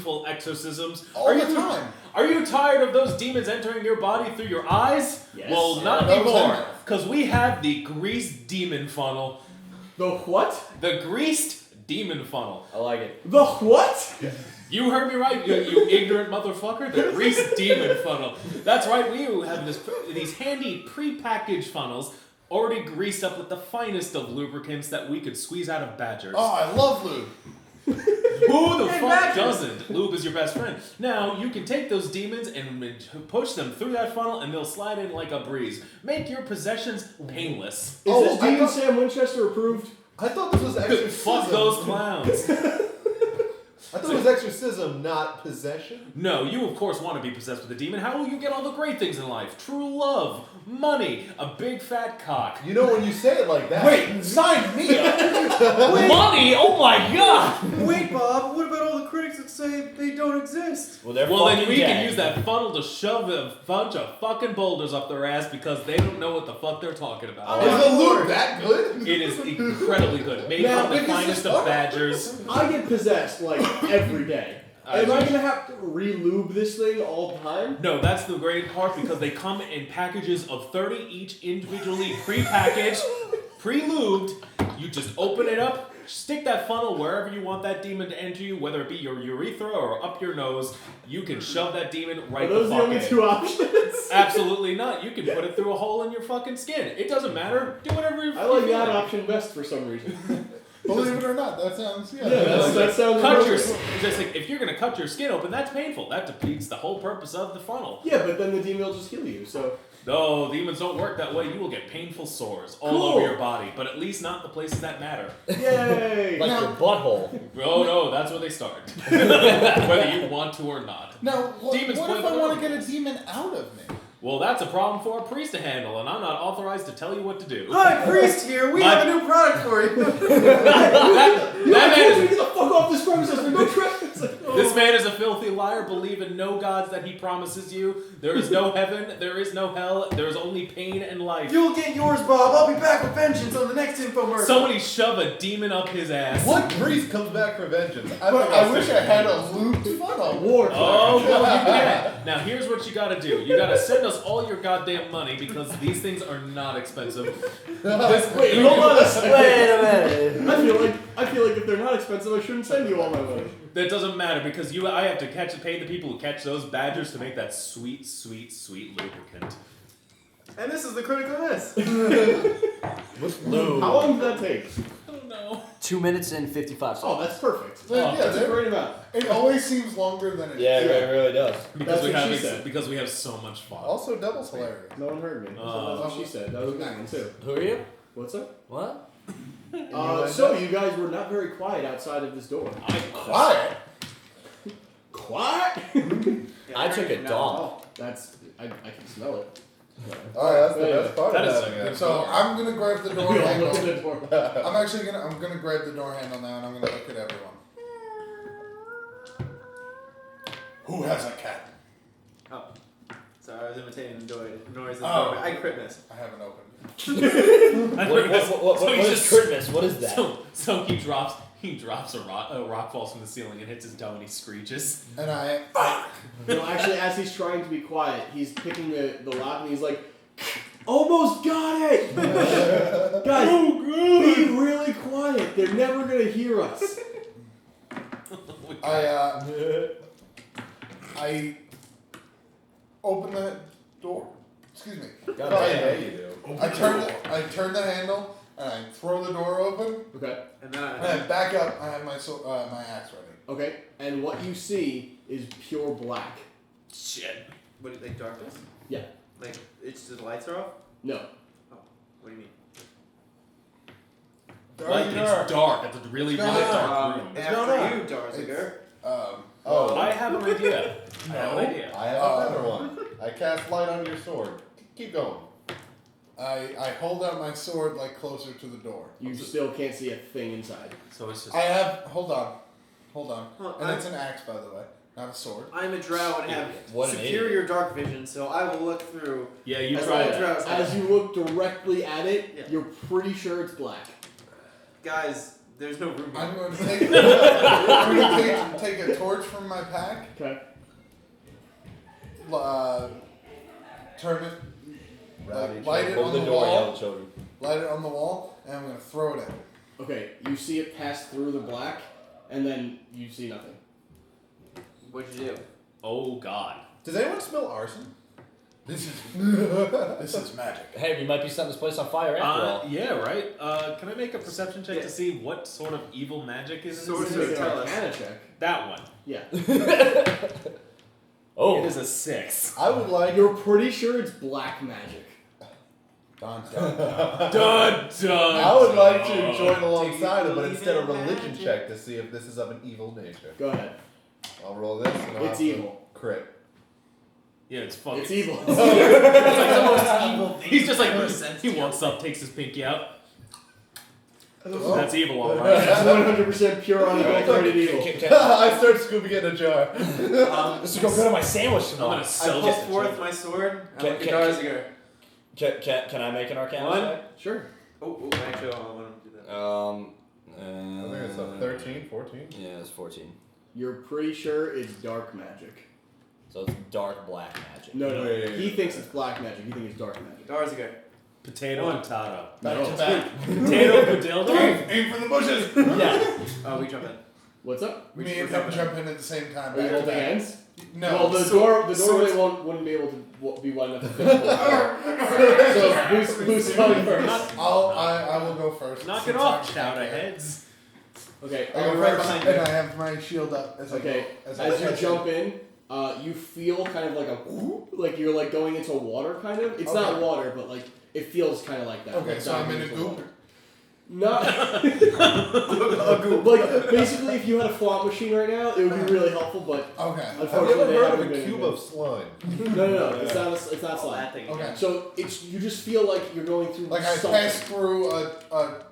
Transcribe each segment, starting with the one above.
painful exorcisms. All the time. Are you tired of those demons entering your body through your eyes? Yes. Well, not anymore, because we have the greased demon funnel. The what? The greased demon funnel. I like it. The what? You heard me right, you ignorant motherfucker. The greased demon funnel. That's right, we have these handy pre-packaged funnels already greased up with the finest of lubricants that we could squeeze out of badgers. Oh, I love lube. Who the fuck doesn't? Lube is your best friend. Now, you can take those demons and push them through that funnel and they'll slide in like a breeze. Make your possessions painless. Is this Demon Sam Winchester approved? I thought this was exorcism. Fuck those clowns. I thought it was exorcism, not possession. No, you of course want to be possessed with a demon. How will you get all the great things in life? True love, money, a big fat cock. You know when you say it like that. Wait, sign me up. Money? Oh my god! Wait, Bob, what about all the critics that say they don't exist? Well, they're Well, then fucking we dead. can use that funnel to shove a bunch of fucking boulders up their ass because they don't know what the fuck they're talking about. Is the lube that good? It is incredibly good. Made Now, from the because finest it's of badgers. I get possessed like every day. Am I gonna have to re-lube this thing all the time? No, that's the great part because they come in packages of 30 each, individually pre-packaged, pre-lubed. You just open it up, stick that funnel wherever you want that demon to enter you, whether it be your urethra or up your nose. You can shove that demon right Are those the the fuck only in. two options? Absolutely not. You can put it through a hole in your fucking skin. It doesn't matter. Do whatever you I like feel that like. option best for some reason. Believe it or not, that sounds That sounds Cut your, appropriate. just like if you're gonna cut your skin open, that's painful. That defeats the whole purpose of the funnel. Yeah, but then the demon will just heal you, so... No, demons don't work that way. You will get painful sores all over your body, but at least not the places that matter. Yay! Like your butthole. Oh no, that's where they start. Whether you want to or not. Now, what Demons if play I the want to role. get a demon out of me? Well, that's a problem for a priest to handle, and I'm not authorized to tell you what to do. Hi, Priest here. We have a new product for you. that You man told me is, to get the fuck off this premises. There's no trespass. Like, this man is a filthy liar. Believe in no gods that he promises you. There is no heaven. There is no hell. There is only pain and life. You'll get yours, Bob. I'll be back with vengeance on the next infomercial. Somebody shove a demon up his ass. What priest comes back for vengeance? I wish I had a lubed funnel. war. Oh, well, you can. Now, here's what you gotta do. You gotta send us all your goddamn money because these things are not expensive. Wait, hold on a second. Wait a minute. I feel like if they're not expensive, I shouldn't send you all my money. That doesn't matter because I have to pay the people who catch those badgers to make that sweet, sweet, sweet lubricant. And this is the critical miss. With lube. How long did that take? I don't know. 2 minutes and 55 seconds. Oh, that's perfect. Yeah, That's a great amount. it always seems longer than it Yeah, should. it really does. Because we have so much fun. Also, double hilarious. No one heard me. So that's what she said. That was a good one, too. Who are you? What's up? What? So you guys were not very quiet outside of this door. Quiet. Quiet? I took a dump. Oh, that's... I can smell it. Alright, that's the best part That of is that. a good So part. I'm gonna grab the door We all handle. looked at the door. I'm gonna grab the door handle now and I'm gonna look at everyone. Who has a cat? Oh. Sorry, I was imitating the noise. Oh. I crit miss. I haven't opened. What is Christmas? What is that? So he drops a rock falls from the ceiling and hits his toe and he screeches. And I No, actually, as he's trying to be quiet, he's picking the lock and he's like, almost got it! Guys, be really quiet. They're never going to hear us. I open the door. Excuse me. God damn, you do. I turn the handle and I throw the door open Okay. And then and I back up. I have my my axe ready. Okay. And what you see is pure black. Shit. what do you like darkness? Yeah. Like it's just the lights are off? No. Oh. What do you mean? It's dark. It's a really, really dark room. After you, Darzarger. I have an idea. I have an idea. I have another one. I cast light on your sword. Keep going. I hold out my sword like closer to the door. You still can't see a thing inside. So it's just. I have hold on. Huh, And it's an axe, by the way, not a sword. I'm a drow and have What an superior dark vision, so I will look through. Yeah, you as try all that. drows have. As you look directly at it, Yeah. you're pretty sure it's black. Guys, There's no room. I'm going to take a torch from my pack. Okay. Turn it. Light it Hold on the the door, wall. yell children. Light it on the wall, and I'm going to throw it in. Okay, you see it pass through the black, and then you see nothing. What'd you do? Oh God. Does anyone smell arson? This is magic. Hey, we might be setting this place on fire after all. Yeah, right. Can I make a perception check Yeah. to see what sort of evil magic is in Sorcerer. this? Make an tell us. Arcana check. That one. Yeah. Oh. It is a 6. I would like. You're pretty sure it's black magic. Dun, Dun dun. I would like to dun. join alongside it, but believe instead a in religion magic? check to see if this is of an evil nature. Go ahead. I'll roll this. And I'll It's have to evil. Crit. Yeah, it's fucking. It's evil. It's like the most evil thing. He's just like he walks up, takes his pinky out. Oh. That's evil, all right. That's 100% pure unadulterated evil. I start scooping it in a jar. This is going good on my sandwich I'm tomorrow. gonna I sell pull this. forth my sword. Can- I'm like a can- Darzarger. Can I make an Arcana One. check? Sure. Oh, actually, I want to do that. I think it's a 13, 14. Yeah, it's 14. You're pretty sure it's dark magic. So it's dark black magic. No. Wait. He thinks it's black magic. You think it's dark magic. Darzarger. Potato, One. potato. Back No. to back. Potato, potato. Aim for the bushes. Yeah. Oh, we jump in. What's up? Me and him jump in at the same time. Are you back to holding back. hands? No. Well, the doorway wouldn't be able to be wide enough to fit. So who's coming first? I will go first. Knock since it off, I'm chowder back there. heads. Okay. I go right first, behind and you. I have my shield up. As I Okay. go, As you jump in, you feel kind of like a whoop, like you're like going into water, kind of. It's not Okay. water, but like it feels kind of like that. Okay, like so I'm diving in a into goop. water. Not like basically, if you had a flop machine right now, it would be really helpful. But Okay. Have you unfortunately, ever they heard of haven't a been cube good. of slime? No. It's not. It's not All slime. that thing. Okay. So it's you just feel like you're going through Like I something. passed through a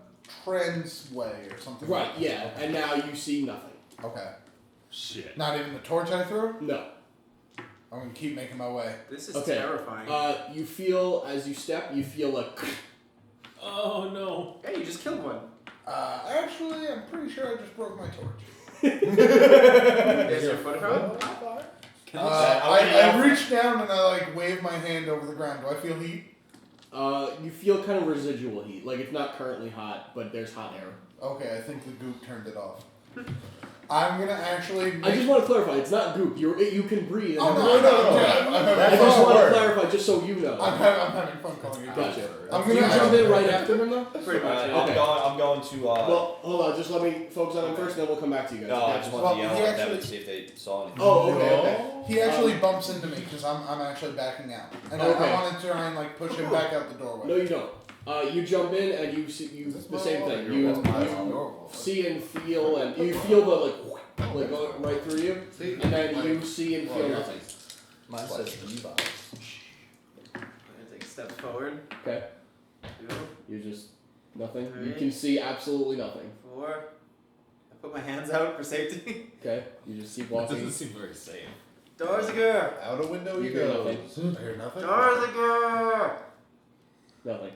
trans way or something. Right. like Yeah. And now you see nothing. that. Okay. Shit. Not even the torch I threw. No. I'm gonna keep making my way. This is Okay. terrifying. You feel as you step, you feel like. Oh no. Hey, you just killed one. Actually, I'm pretty sure I just broke my torch. Is your foot hurt? I reach down and I like wave my hand over the ground. Do I feel heat? You feel kind of residual heat. Like it's not currently hot, but there's hot air. Okay, I think the goop turned it off. I'm gonna actually. I just want to clarify, it's not goop. You can breathe. Oh, and no, everything. I'm I having just fun. want to clarify, just so you know. I'm having fun calling you. Gotcha. I'm Do you gonna jump in right after him though? Pretty much. Alright, Yeah. Okay. I'm going to. Well, hold on. Just let me focus on him first, and then we'll come back to you guys. No, I Okay? just want Well, to yell he at them actually- and see if they saw anything. Oh, okay. Okay. He actually bumps into me because I'm actually backing out, and Okay. I wanted to try and like push him back out the doorway. No, you don't. You jump in and you see the same thing. You see and feel, and you feel the like going right through you, and then you see and feel nothing. Mine says Levi's. I'm gonna take a step forward. Okay. 2, You just nothing. You Alright. can see absolutely nothing. 4. I put my hands out for safety. Okay. You just keep That walking. doesn't seem very safe. Darzarger! Out a window You he hear goes. nothing. I hear nothing. Darzarger! Nothing.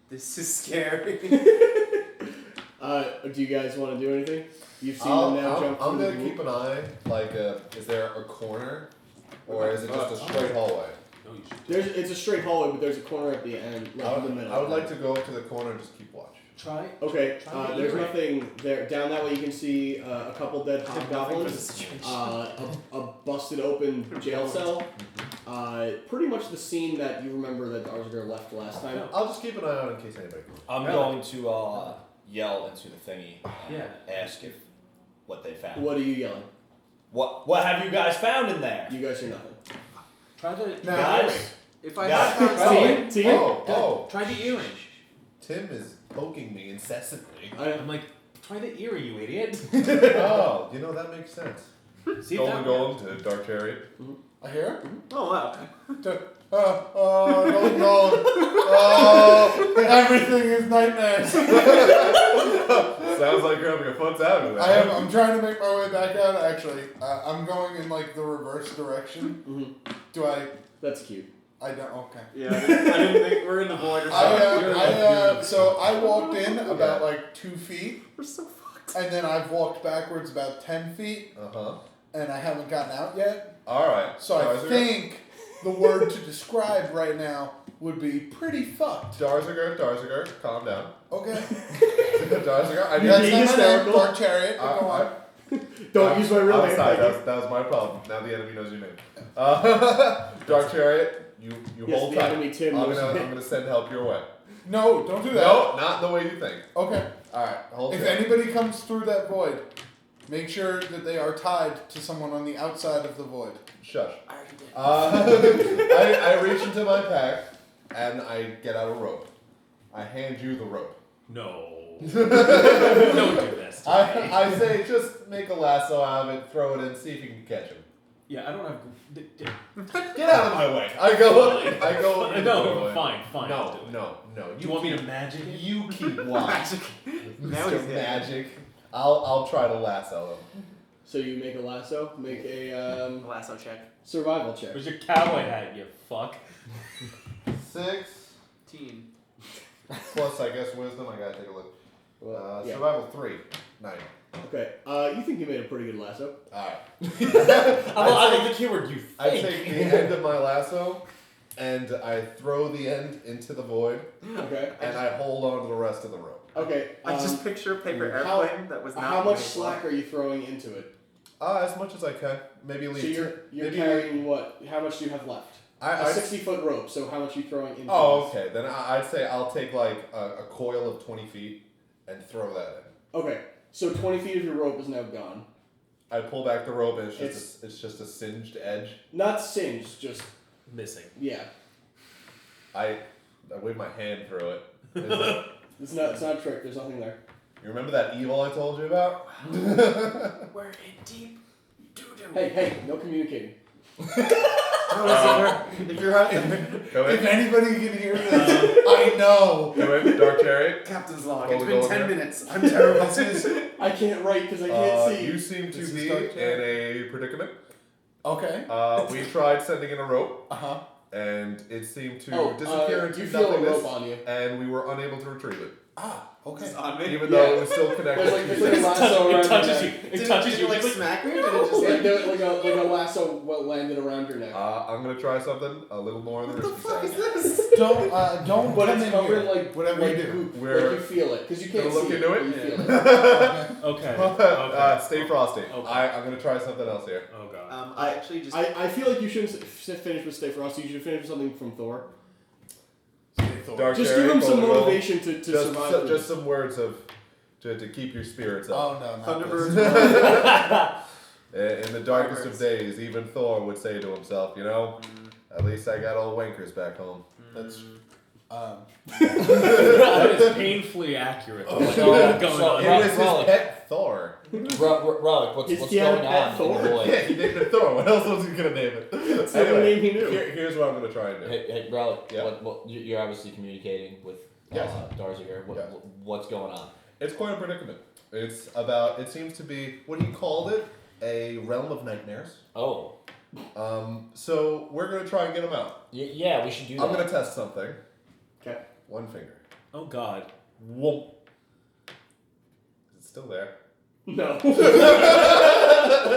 This is scary. Do you guys want to do anything? You've seen I'm them now jump through gonna the keep an eye. Like, is there a corner, or is it just a straight hallway? No, you should. It's a straight hallway, but there's a corner at the end, like in the middle. I would like to go to the corner and just keep watch. Try. Okay, Try the there's earring. nothing there. Down that way, you can see a couple dead Nothing for the hobgoblins, situation. a busted open jail cell. Pretty much the scene that you remember that Darzarger left last time. I'll just keep an eye out in case anybody comes. I'm going to yell into the thingy. Yeah. Ask if what they found. What are you yelling? What have you guys found in there? You guys hear nothing. Try the Now, Guys? If I Guys. had found something, Tegan? Oh, Try the earring. Tim is poking me incessantly. I'm like, try the earring, you idiot. Oh, you know that makes sense. See if that works. to Dark Chariot. I hear. oh wow. No. Everything is nightmares. Sounds like you're having a fun time with I'm trying to make my way back out. Actually, I'm going in like the reverse direction. Mhm. Do I? That's cute. I don't. Okay. Yeah, I didn't think we're in the void or something. So I walked in about like 2 feet, and then I've walked backwards about 10 feet, and I haven't gotten out yet. All right. So I think the word to describe right now would be pretty fucked. Darzarger, calm down. Okay. Darzarger, I You're That's being not my name, hysterical. Dark Chariot. Go on. Don't use my real name. Sorry, thank you. that was my problem. Now the enemy knows your name. Dark Chariot, you Yes, hold the tight. enemy Tim I'm knows your name. gonna send help your way. No, don't do that. No, not the way you think. Okay. All right, hold If tight. anybody comes through that void, make sure that they are tied to someone on the outside of the void. Shush. I already did. I reach into my pack and I get out a rope. I hand you the rope. No. Don't do this. I say just make a lasso out of it, throw it in, see if you can catch him. Yeah, I don't have. Get out of my way. I go. No, fine. No. Do you want me to magic it? You keep watch. Now Mr. he's dead. Magic. I'll try to lasso him. So you make a lasso, make a Lasso check. survival check. Where's your cowboy hat, you fuck? 16. Plus, I guess wisdom. I gotta take a look. Well, yeah. Survival 3. 9. Okay. You think you made a pretty good lasso? All right. I like the keyword you I think. take the end of my lasso and I throw the end into the void Okay. and I hold on to the rest of the rope. Okay. I just picture a paper how- airplane that was not. How much moving slack are you throwing into it? As much as I can. Maybe leave. So you're maybe carrying what? How much do you have left? A I 60-foot rope. So how much are you throwing into Oh, this? okay. Then I'd say I'll take like a coil of 20 feet and throw that in. Okay. So 20 feet of your rope is now gone. I pull back the rope and it's just a singed edge. Not singed, just Missing. yeah. I wave my hand through it. Is it- It's not a trick. There's nothing there. You remember that evil I told you about? We're in deep doo-doo. Hey, no communicating. If you're out there. Go If in. anybody can hear this, I know. Go in, Dark Chariot. Captain's log. Holy It's been gold 10 there. minutes. I'm terrible. This is I can't write because I can't see. You seem to This is be Dark in Chariot. a predicament. okay. We tried sending in a rope, Uh-huh. and it seemed to Oh, disappear into you feel a nothingness, rope on you. and we were unable to retrieve it, Ah, okay. It's on me. even though Yeah. it was still connected. There's like a lasso It around touches your you. neck. It touches Did you. it like It's smack me or did it just like... Like a lasso landed around your neck. I'm gonna try something a little more on the risky What side. is this? Don't But come it's in covered here. like whatever like you do. goop. We're Like you feel it because you can't gonna look see into but it? you feel it. Okay. Stay frosty. Okay. I'm gonna try something else here. Oh god. I actually just... I feel like you shouldn't finish with Stay Frosty. You should finish with something from Thor. Dark Just Chariot, give him some Golden Roll. motivation to survive. through Just this. some words of to keep your spirits up. Oh, no, not Thunderbirds. this. In the darkest of Firebirds. days, even Thor would say to himself, you know, at least I got old wankers back home. That's, That is painfully accurate. What's going on? It was his pet Thor. Relic, what's He had a going pet on Thor? in the void? Yeah, he named it Thor. What else was he gonna name it? That's the only name he knew. Here's what I'm gonna try and do. Hey, Relic, Yeah. you're obviously communicating with Yes. Darzarger. Yes. What's going on? It's quite a predicament. It's about. It seems to be what he called it, a realm of nightmares. Oh, So we're gonna try and get him out. yeah, we should do that. I'm gonna test something. Okay. One finger. Oh god. Whoa. It's still there. No.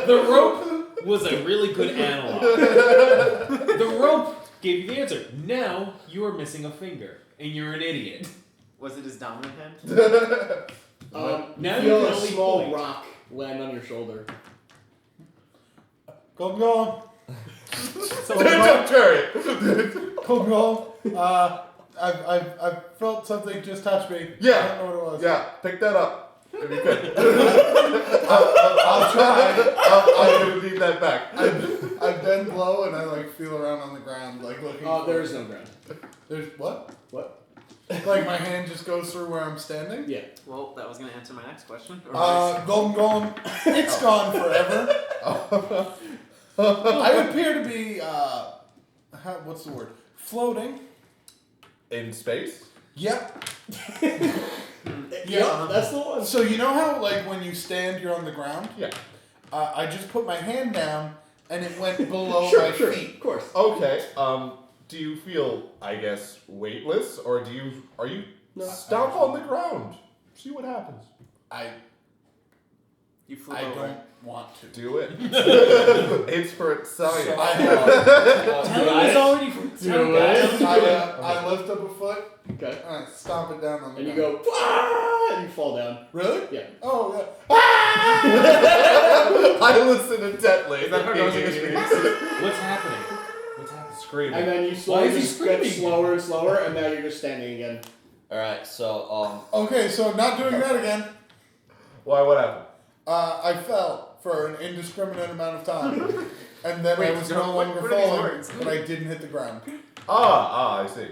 The rope was a really good analog. The rope gave you the answer. Now you are missing a finger, and you're an idiot. Was it his dominant hand? Now you you feel can a only small point. rock land on your shoulder. Go. Don't carry it. Go. I've felt something just touch me. Yeah. I don't know what it was. Yeah, pick that up. If you could. I'll try. I'm gonna need that back. I bend low and I like feel around on the ground, like looking. There is no ground. There's what? What? Like my hand just goes through where I'm standing. Yeah. Well, that was going to answer my next question. Gone. It's gone forever. I appear to be what's the word? Floating. In space? Yep. Yeah, that's the one. So you know how like when you stand, you're on the ground. Yeah. I just put my hand down and it went below Sure, my sure, feet. of course. Okay. Do you feel, I guess, weightless, or are you No. stomp on the ground? See what happens. I You flip I over. don't want to. Do it. It's for science. Tell him it's already Do it. I lift up a foot Okay. and I stomp it down on the And you ground. go, ah! And you fall down. Really? Yeah. Oh, yeah. I listen intently. Is that how Darzarger screams? What's happening? What's happening? Screaming. And then you Why slowly is he just get screaming? slower and slower, and now you're just standing again. Alright, so, Okay, so not doing that again. Why? What happened? I fell for an indiscriminate amount of time. And then Wait, I was so no longer what are these falling, words? but I didn't hit the ground. I see.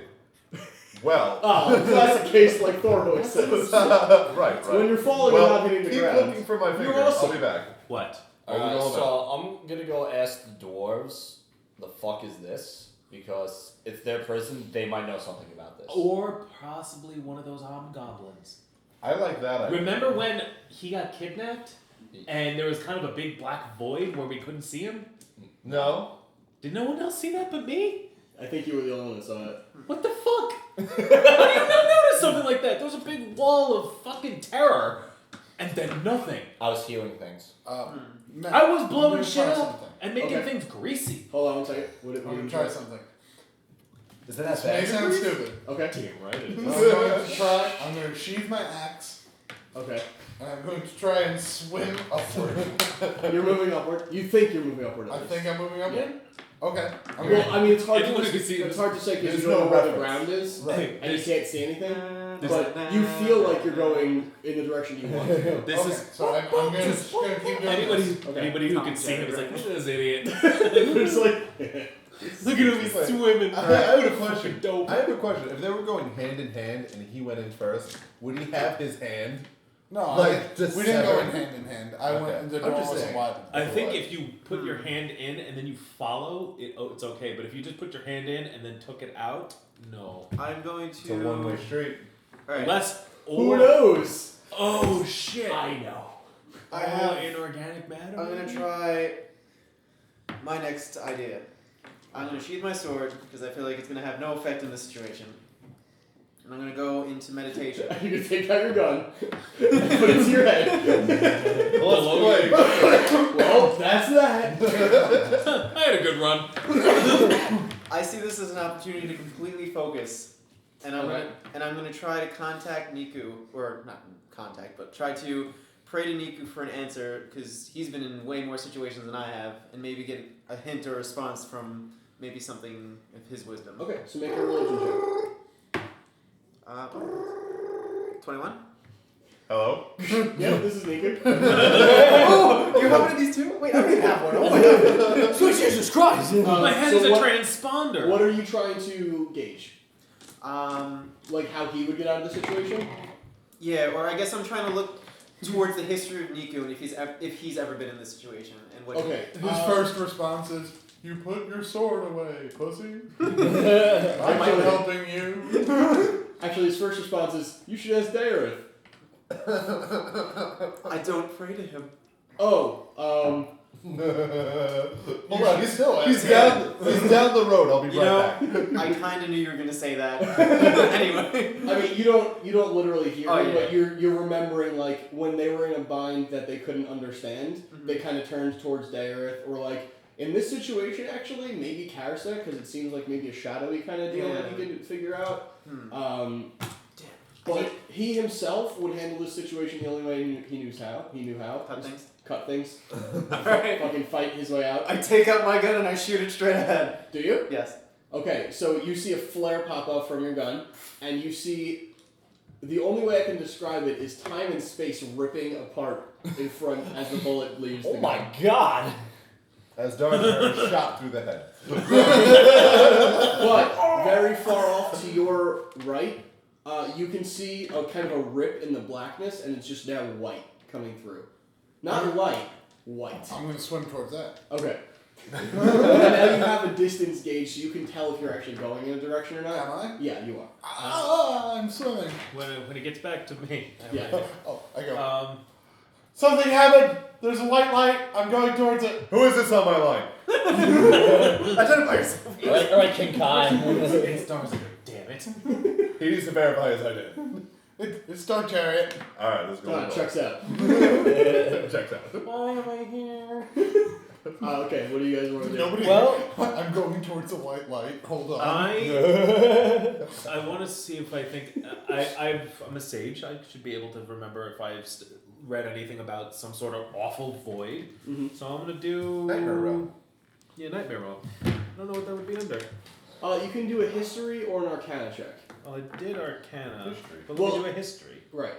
Well. Oh, classic case like Thornwick says. right. When you're falling, Well, you're not hitting the keep ground. looking for my finger. You're awesome. I'll be back. What? alright, so I'm gonna go ask the dwarves, the fuck is this? Because it's their prison, they might know something about this. Or possibly one of those hobgoblins. I like that idea. Remember when he got kidnapped and there was kind of a big black void where we couldn't see him? No. Did no one else see that but me? I think you were the only one that saw it. What the fuck? How do you not notice something like that? There was a big wall of fucking terror and then nothing. I was healing things. Matt, I was I'm blowing gonna shit try up something. and making Okay. things greasy. Hold on one second. What I'm are you gonna try something. Is that This may sound stupid. Okay. Damn right it I'm is. going to try. I'm going to sheathe my axe, Okay. and I'm going to try and swim upward. You're moving upward. You think you're moving upward. At I least. think I'm moving upward. Okay. I'm Well, gonna, I mean, it's hard Anyone to who can see it's it. hard to say because There's you don't no know where the reference. ground is, Right. and you can't see anything. This But you feel like you're going in the direction you want to go. This okay, is so I'm gonna keep doing anybody. this. Okay. Anybody who can see him is like, look at this idiot. It's like Look at him, he's Wait. swimming. I have a question. Dope. I have a question. If they were going hand in hand and he went in first, would he have his hand? No, Like, just we didn't go in separate. hand in hand. I Okay. went and the I'm door just wasn't saying. wide. I think if you put your hand in and then you follow, it's okay. But if you just put your hand in and then took it out, no. I'm going to. It's a one-way street. Alright. Unless, who or, knows? oh shit. I know. I have. Inorganic matter. I'm gonna try my next idea. I'm gonna sheathe my sword because I feel like it's gonna have no effect in this situation. And I'm gonna go into meditation. You can take out your gun, put it to your head. Let's play. Well, that's that. I had a good run. I see this as an opportunity to completely focus, and I'm Okay. gonna try to contact Niku, or not contact, but try to pray to Niku for an answer because he's been in way more situations than I have, and maybe get a hint or response from maybe something of his wisdom. Okay, so make a religion check. 21. Hello? Yeah, this is naked. Oh, you have one of these too? Wait, I don't even have one. Oh my god. Sweet Jesus Christ! My head so is a what- transponder. What are you trying to gauge? Um, Like how he would get out of the situation? yeah, or I guess I'm trying to look towards the history of Niku and if he's ever been in this situation and what. Okay. His first response is, "You put your sword away, pussy. I'm Actually- helping you." Actually, his first response is, "You should ask Dairith." I don't pray to him. Oh, Hold on, he's down the road. I'll be You right know, back. I kind of knew you were gonna say that. Anyway. I mean, you don't literally hear Oh, him, yeah. but you're remembering like when they were in a bind that they couldn't understand. Mhm. They kind of turned towards Dairith, or like in this situation, actually, maybe Karsa, because it seems like maybe a shadowy kind of deal that he Yeah. could figure out. Hmm. But he himself would handle this situation the only way he knew how. Cut Was things. Cut things. Alright. Fucking fight his way out. I take out my gun and I shoot it straight ahead. Do you? Yes. Okay, so you see a flare pop up from your gun, and you see the only way I can describe it is time and space ripping apart in front as the bullet leaves the Oh my gun. god! As Darzarger is shot through the head. But very far off to your right, you can see a kind of a rip in the blackness, and it's just now white coming through. Not light, white. I'm going to swim towards that. Okay. And now you have a distance gauge, so you can tell if you're actually going in a direction or not. Am I? Yeah, you are. Ah, I'm swimming. When it gets back to me. Yeah. Oh, I go. Something happened. There's a white light. I'm going towards it. Who is this on my line? Identify yourself. Alright, King Kai. It's Darzarger, damn it. He needs to verify his identity. It's Star Chariot. Alright, let's go. Checks out. Checks out. Why am I here? Okay, what do you guys want to do? Nobody. Well- I'm going towards the white light. Hold on. I want to see if I think I'm a sage. I should be able to remember if I've read anything about some sort of awful void. Mhm. So I'm gonna do Nightmare Realm. Yeah, Nightmare Realm. I don't know what that would be under. You can do a history or an arcana check. Well, I did Arcana, History. but Well- let me do a history. Right.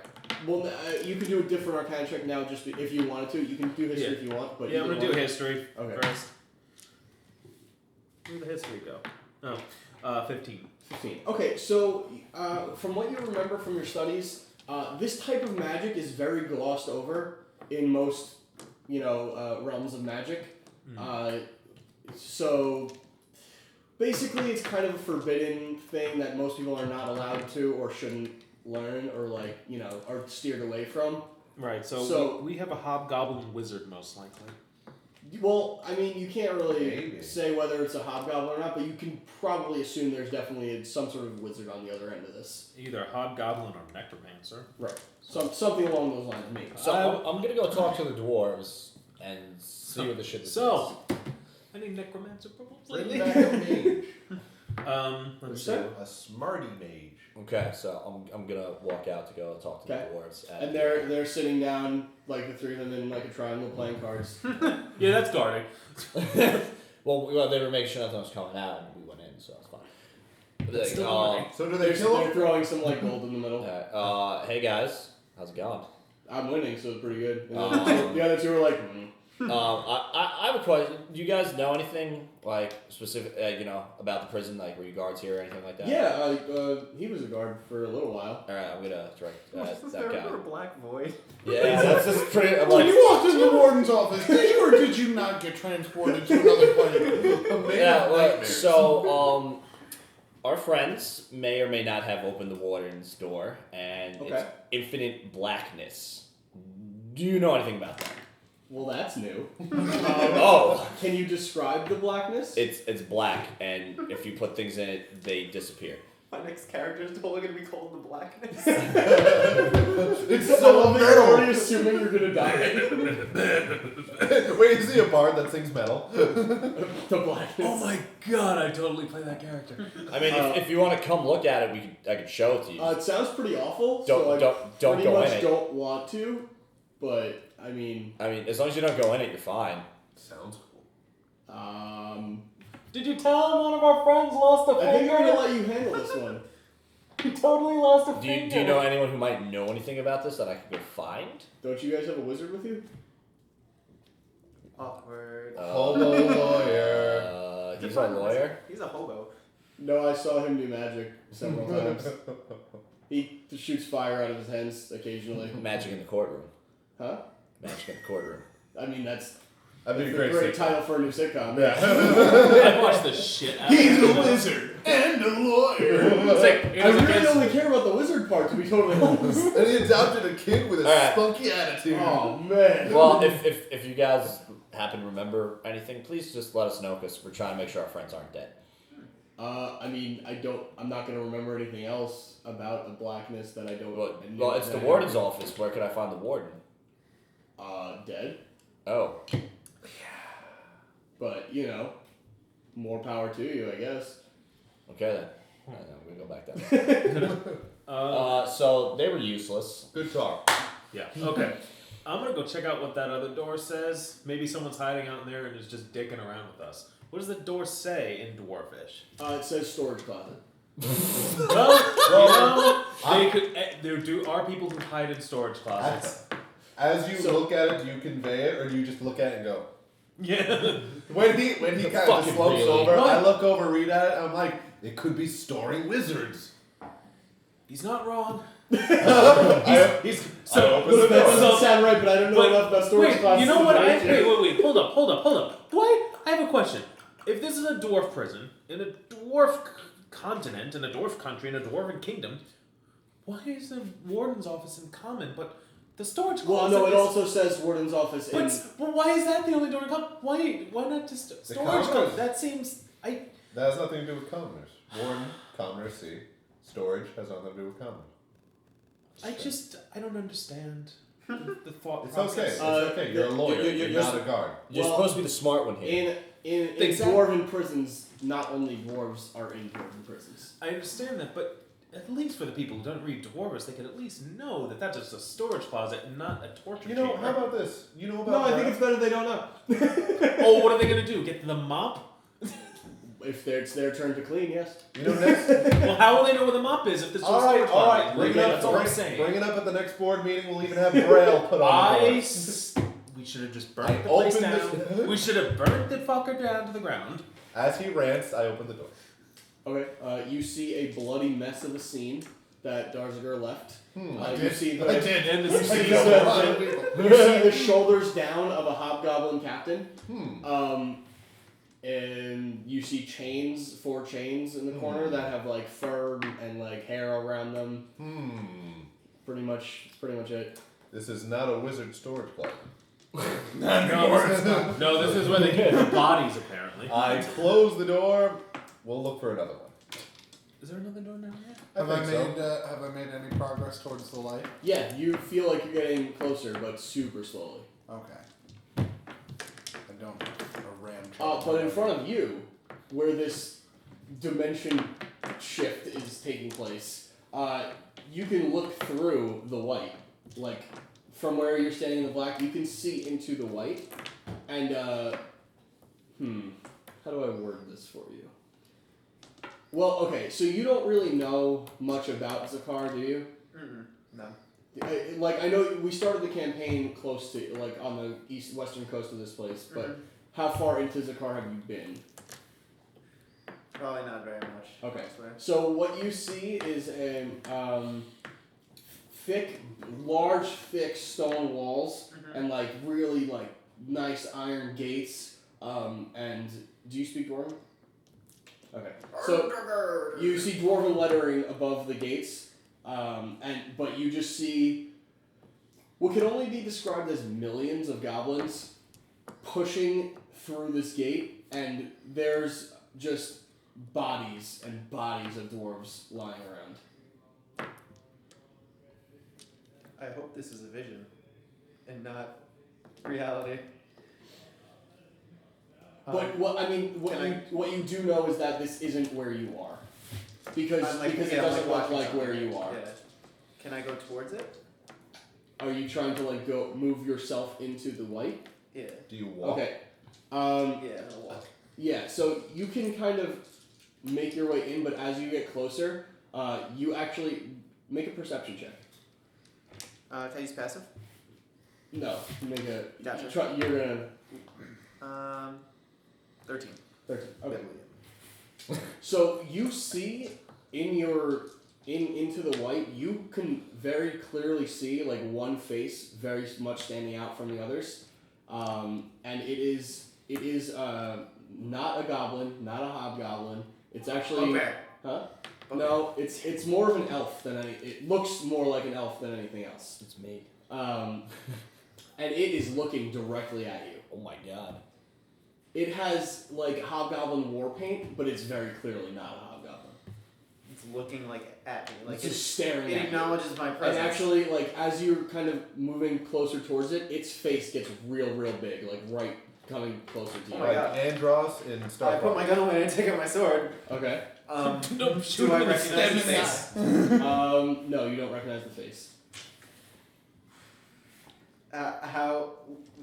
Well, you can do a different arcana check now just if you wanted to. You can do history if you want, but Yeah, I'm either gonna do one- history Okay. first. Where'd the history go? Oh, 15. 15. Okay, so from what you remember from your studies, this type of magic is very glossed over in most, realms of magic. So basically, it's kind of a forbidden thing that most people are not allowed to or shouldn't learn or are steered away from. Right. So So- we have a hobgoblin wizard most likely. Well, I mean, you can't really Maybe. say whether it's a hobgoblin or not, but you can probably assume there's definitely some sort of wizard on the other end of this. Either hobgoblin or necromancer. Right. Something along those lines, maybe. So I'm gonna go talk to the dwarves and see what the shit is. So, any necromancer problems Bring lately? back a mage. Let's What's see. that? A smarty mage. Okay, so I'm gonna walk out to go talk to Okay. the dwarves. And they're sitting down, like the three of them in like a triangle playing cards. Yeah, that's guarding. well, they were making sure nothing was coming out, and we went in, so it's fine. But That's like, still guarding. So do they They're, kill they're him? throwing some like gold in the middle. hey guys, how's it going? I'm winning, so it's pretty good. And Um, the other two are like, I have a question. Do you guys know anything like specific, about the prison, like were you guards here or anything like that? yeah, he was a guard for a little while. All right, I'm gonna direct Is that there guy. a black void? Yeah, that's just pretty. I'm When like, you walked into the warden's office, did you or did you not get transported to another plane? yeah. Well, so our friends may or may not have opened the warden's door, and it's Okay. infinite blackness. Do you know anything about that? Well, that's new. Oh. Can you describe the blackness? It's black, and if you put things in it, they disappear. My next character is totally gonna be called the Blackness. It's I so love that you're already metal. assuming you're gonna die. Wait, is he a bard that sings metal? The blackness. Oh my god, I totally play that character. I mean, if you want to come look at it, I could show it to you. It sounds pretty awful. Don't- so I don't pretty go much in it. don't want to, but I mean, as long as you don't go in it, you're fine. Sounds cool. Did you tell him one of our friends lost a I think finger? I'm gonna let you handle this one. He totally lost a Do you know anyone who might know anything about this that I could go find? Don't you guys have a wizard with you? Awkward. Hobo lawyer. He's a lawyer. He's a hobo. No, I saw him do magic several times. He shoots fire out of his hands occasionally. Magic in the courtroom. Huh? Magic in the courtroom. I mean, that's That'd be a a great great sitcom. title for a new sitcom. Yeah. I watched the shit out of He's it. a wizard and a lawyer. It's like, it I was really against- only care about the wizard part, to be totally honest. And he adopted a kid with a Alright. spunky attitude. Oh man. Well, if you guys happen to remember anything, please just let us know because we're trying to make sure our friends aren't dead. I mean, I'm not gonna remember anything else about the blackness that I don't. Well, it's the warden's office. Where could I find the warden? Dead. Oh. But more power to you, I guess. Okay then. Alright, then we go back down. So they were useless. Good talk. Yeah. Okay. I'm gonna go check out what that other door says. Maybe someone's hiding out in there and is just dicking around with us. What does the door say in Dwarfish? It says storage closet. Well, there are people who hide in storage closets. As you look at it, do you convey it, or do you just look at it and go? Yeah. When he kind of Fucking slopes really? over, What? I look over, read at it, and I'm like, it could be storing wizards. He's not wrong. I So, open the That door. doesn't sound right, but I don't know enough about storage wait, closets. you know what? to rate you. Wait. Hold up. Dwight, I have a question. If this is a dwarf prison in a dwarf continent, in a dwarf country, in a dwarven kingdom, why is the warden's office in common, but the storage Well, closet no, it is... also says warden's office in. But why is that the only door in common? Why not just storage commoners. closet? That seems... That has nothing to do with commoners. Warden, commoners, see. Storage has nothing to do with commoners. I don't understand the thought It's process. okay. It's okay. You're a lawyer. You're not a guard. You're supposed to be the smart one here. In Exactly. dwarven prisons, not only dwarves are in dwarven prisons. I understand that, but at least for the people who don't read Dwarves, they could at least know that that's just a storage closet and not a torture You know, chamber. how about this? You know about No, I Drow? think it's better they don't know. Oh, what are they gonna do? Get the mop? If it's their turn to clean, yes. You know, next. Well, how will they know where the mop is if there's no all right, storage all closet? right. Bring it up. That's all I'm saying. Bring it up at the next board meeting. We'll even have Braille put on the board. We should have just burnt the place opened down. this- We should have burnt the fucker down to the ground. As he rants, I open the door. Okay, you see a bloody mess of a scene that Darzarger left. I You did. see I the, did. And you this see is killed a lot of the, people. you see the shoulders down of a hobgoblin captain. Hmm. And you see four chains in the corner that have like fur and like hair around them. Pretty much it. This is not a wizard storage closet. No, this is where they keep the bodies, apparently. I close the door. We'll look for another one. Is there another door down here? I Have I think made have I made any progress towards the light? Yeah, you feel like you're getting closer, but super slowly. Okay. I don't have a ram. But in front of you, where this dimension shift is taking place, you can look through the white. Like, from where you're standing in the black, you can see into the white. And, how do I word this for you? Well, okay, so you don't really know much about Zakar, do you? No. I know we started the campaign close to, like, on the western coast of this place, but how far into Zakar have you been? Probably not very much. Okay. I swear. So what you see is large, thick stone walls and like really like nice iron gates. And do you speak Dwarven? Okay. So you see Dwarven lettering above the gates, but you just see what can only be described as millions of goblins pushing through this gate, and there's just bodies and bodies of dwarves lying around. I hope this is a vision and not reality. But what you do know is that this isn't where you are, because it doesn't look like where you are. Yeah. Can I go towards it? Are you trying to like go move yourself into the light? Yeah. Do you walk? Okay. Yeah, I'll walk. Yeah. So you can kind of make your way in, but as you get closer, you actually make a perception check. Can I use passive? No, make a. Gotcha. You're gonna. 13. 13. Okay. So you see into the white, you can very clearly see like one face very much standing out from the others, and it is not a goblin, not a hobgoblin. It's actually Okay. huh? Okay. No, it's more of an elf than it looks more like an elf than anything else. It's me. And it is looking directly at you. Oh my god. It has like hobgoblin war paint, but it's very clearly not a hobgoblin. It's looking like at me. Like It's just staring it at you. acknowledges my And presence. actually, like as you're kind of moving closer towards it, its face gets real big, like right coming closer to you. Oh my Like God. Andros in Star I put my gun away and take out my sword. Okay. Don't shoot Do I him in the recognize the face. face? No, you don't recognize the face. How?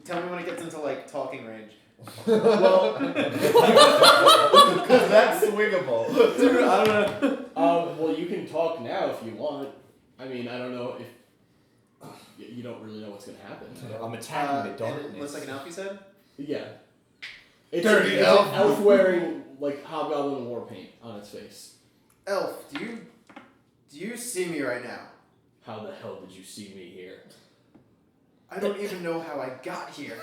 Tell me when it gets into like talking range. Well, Because that's swingable. Dude, I don't know. well, you can talk now if you want. I mean, I don't know if you don't really know what's gonna happen. I'm attacking the And darkness. it looks like an elf, you said? Yeah. It's Dirty it's elf. an elf wearing like hobgoblin war paint on its face. Elf, do you see me right now? How the hell did you see me here? I don't even know how I got here.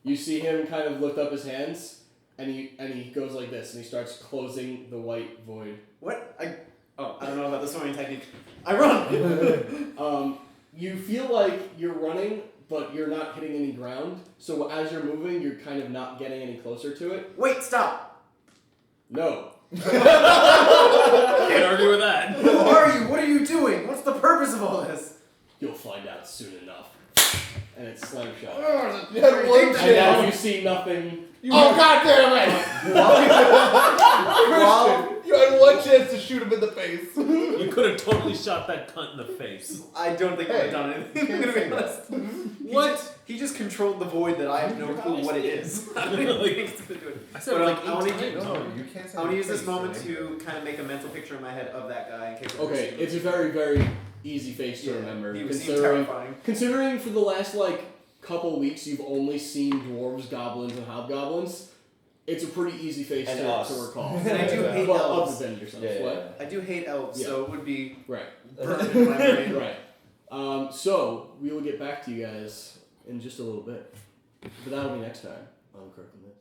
You see him kind of lift up his hands, and he goes like this, and he starts closing the white void. What? I don't know about the swimming technique. I run! You feel like you're running, but you're not hitting any ground. So as you're moving, you're kind of not getting any closer to it. Wait, stop! No. Can't argue with that. Who are you? What are you doing? What's the purpose? of all this? You'll find out soon enough. And it's slam shot. You had one And now chance. you see nothing. Oh god damn it! While You had one chance to shoot him in the face. You could have totally shot that cunt in the face. I don't think I would have done anything. I'm gonna be honest. What? He just controlled the void that I have no clue what it is. I don't even think it's to do it. I said But, like I want to 8 times. No, you can't say I want to use this face, moment right? to kind of make a mental picture in my head of that guy in case. I Okay, see him. it's a very, very easy face to Yeah, remember. He seemed Considering, terrifying. considering for the last couple weeks you've only seen dwarves, goblins, and hobgoblins, it's a pretty easy face And to us. recall. And I do hate Well, elves. other than yourself. Yeah, What? I do hate elves, Yeah. so it would be Right. burned in my brain. Right. So we will get back to you guys in just a little bit. But that'll be next time on Kirk and This.